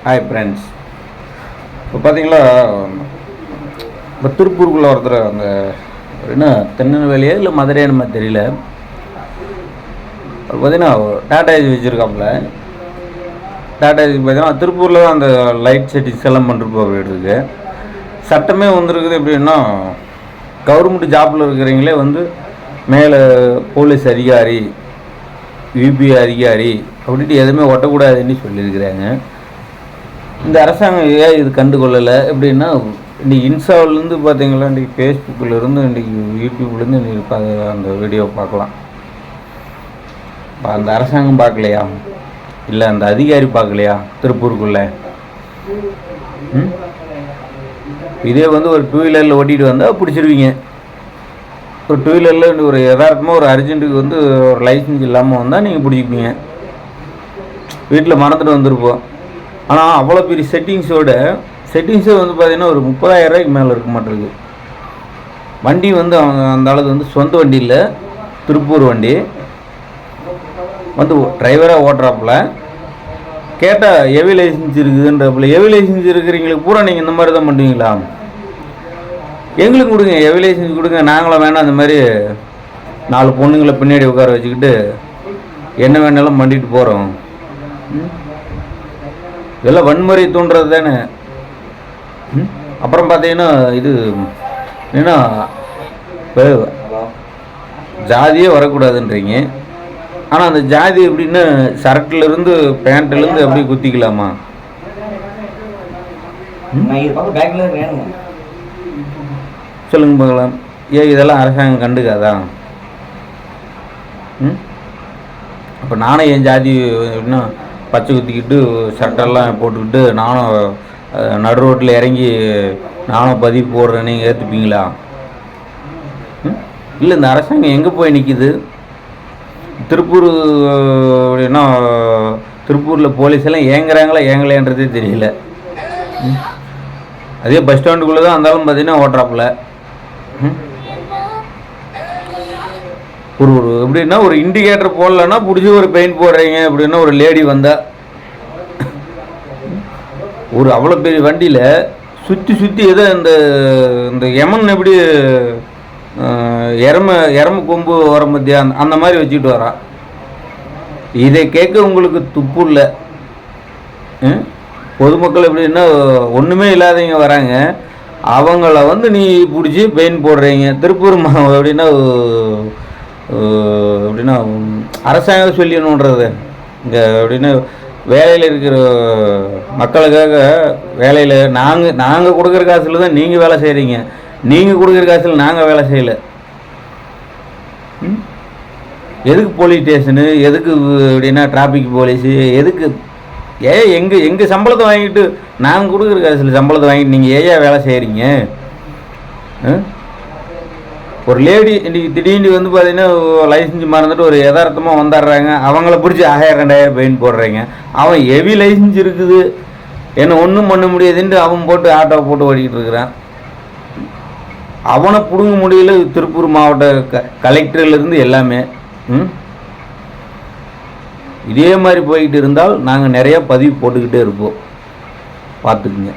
Hi friends. இப்போ பார்த்தீங்களா, இப்போ திருப்பூருக்குள்ளே ஒருத்தர் அந்த என்ன திருநெல்வேலியா இல்லை மதுரையா நம்ம தெரியல, அவர் பார்த்தீங்கன்னா டாடா ஏசி வச்சுருக்காப்புல. டாடா ஏசி பார்த்தீங்கன்னா திருப்பூரில் தான் அந்த லைட் செட்டிங்ஸ் எல்லாம் பண்ணுறப்போ இருக்குது. சட்டமே வந்திருக்குது எப்படின்னா, கவர்மெண்ட் ஜாப்பில் இருக்கிறவங்களே வந்து மேலே போலீஸ் அதிகாரி, யூபி அதிகாரி அப்படின்ட்டு எதுவுமே ஒட்டக்கூடாதுன்னு சொல்லியிருக்கிறாங்க. இந்த அரசாங்கம் ஏன் இது கண்டுகொள்ளலை எப்படின்னா, இன்றைக்கி இன்ஸ்டாவிலேருந்து பார்த்தீங்களா, இன்றைக்கி ஃபேஸ்புக்கிலேருந்து, இன்றைக்கி யூடியூப்லேருந்து இன்றைக்கி அந்த வீடியோ பார்க்கலாம். அந்த அரசாங்கம் பார்க்கலையா, இல்லை அந்த அதிகாரி பார்க்கலையா திருப்பூருக்குள்ளே? இதே வந்து ஒரு 2 வீலரில் ஓட்டிகிட்டு வந்தால் பிடிச்சிருவீங்க. ஒரு 2 வீலரில் ஒரு யதார்த்தமாக ஒரு அர்ஜென்ட்டுக்கு வந்து ஒரு லைசன்ஸ் இல்லாமல் வந்தால் நீங்கள் பிடிச்சிப்பீங்க. வீட்டில் மறந்துட்டு வந்துருப்போம். ஆனால் அவ்வளோ பெரிய செட்டிங்ஸே வந்து பார்த்திங்கன்னா ஒரு 30,000 ரூபாய்க்கு மேலே இருக்க மாட்டேங்குது. வண்டி வந்து அவங்க அந்த அளவுக்கு வந்து சொந்த வண்டி இல்லை, திருப்பூர் வண்டி வந்து டிரைவராக ஓட்டுறாப்புல. கேட்டால் ஹெவி லைசன்ஸ் இருக்குதுன்றப்பல, ஹெவி லைசன்ஸ் இருக்கிறவங்களுக்கு பூரா நீங்கள் இந்த மாதிரி தான் பண்ணுவீங்களா? எங்களுக்கு கொடுங்க, ஹெவி லைசன்ஸ் கொடுங்க, நாங்களும் வேணாம் அந்த மாதிரி 4 பொண்ணுங்களை பின்னாடி உட்கார வச்சுக்கிட்டு என்ன வேணாலும் பண்ணிட்டு போகிறோம். இதெல்லாம் வன்முறை தூண்டுறது தானே. அப்புறம் பார்த்தீங்கன்னா இது ஏன்னா இப்போ ஜாதியே வரக்கூடாதுன்றீங்க. ஆனால் அந்த ஜாதி எப்படின்னா ஷர்ட்லேருந்து பேண்ட்லேருந்து அப்படியே குத்திக்கலாமா? சொல்லுங்க பார்க்கலாம். ஏன் இதெல்லாம் அரசாங்கம் கண்டுக்காதா? அப்போ நானும் என் ஜாதி எப்படின்னா பச்சை குத்திக்கிட்டு சட்டெல்லாம் போட்டுக்கிட்டு நானும் நடு ரோட்டில் இறங்கி நானும் பதிவு போடுறேன், நீங்கள் ஏற்றுப்பீங்களா? இல்லை, இந்த அரசாங்கம் எங்கே போய் நிற்கிது? திருப்பூர் அப்படின்னா திருப்பூரில் போலீஸ் எல்லாம் ஏங்குறாங்களா ஏங்கலைன்றதே தெரியல. அதே பஸ் ஸ்டாண்டுக்குள்ளே தான் இருந்தாலும் பார்த்தீங்கன்னா ஓட்டுறாப்புல. ஒரு எப்படின்னா ஒரு இண்டிகேட்டர் போடலன்னா பிடிச்சி ஒரு பெயிண்ட் போடுறீங்க அப்படின்னா ஒரு லேடி வந்தால் ஒரு அவ்வளோ பெரிய வண்டியில் சுற்றி ஏதோ இந்த எமன் எப்படி எரம கொம்பு வர மத்தியா அந்த மாதிரி வச்சுட்டு வரான். இதை கேட்க உங்களுக்கு துப்பு இல்லை. பொதுமக்கள் எப்படின்னா ஒன்றுமே இல்லாதவங்க வராங்க, அவங்கள வந்து நீ பிடிச்சி பெயிண்ட் போடுறீங்க. திருப்பூர் எப்படின்னா எப்படின்னா அரசாங்கம் சொல்லிடணுன்றது இங்கே எப்படின்னா வேலையில் இருக்கிற மக்களுக்காக வேலையில் நாங்கள் கொடுக்குற காசில் தான் நீங்கள் வேலை செய்கிறீங்க, நீங்கள் கொடுக்குற காசில் நாங்கள் வேலை செய்யலை. எதுக்கு போலீஸ் ஸ்டேஷனு, எதுக்கு அப்படின்னா டிராஃபிக் போலீஸு, எதுக்கு? எங்கள் சம்பளத்தை வாங்கிட்டு நாங்கள் கொடுக்குற காசில் சம்பளத்தை வாங்கிட்டு நீங்கள் ஏன் வேலை செய்கிறீங்க? ஒரு லேடி இன்றைக்கி திடீர்னு வந்து பார்த்தீங்கன்னா லைசன்ஸ் மறந்துட்டு ஒரு யதார்த்தமாக வந்துடுறாங்க, அவங்கள பிடிச்சி 1000-2000 பெயிண்ட் போடுறீங்க. அவன் ஹெவி லைசன்ஸ் இருக்குது, என்ன ஒன்றும் பண்ண முடியாதுன்ட்டு அவன் போட்டு ஆட்டோ போட்டு ஓடிக்கிட்டு இருக்கிறான். அவனை பிடுங்க முடியல திருப்பூர் மாவட்ட கலெக்டர்லேருந்து எல்லாமே. இதே மாதிரி போய்கிட்டு இருந்தால் நாங்கள் நிறையா பதிவு போட்டுக்கிட்டே இருப்போம், பார்த்துக்குங்க.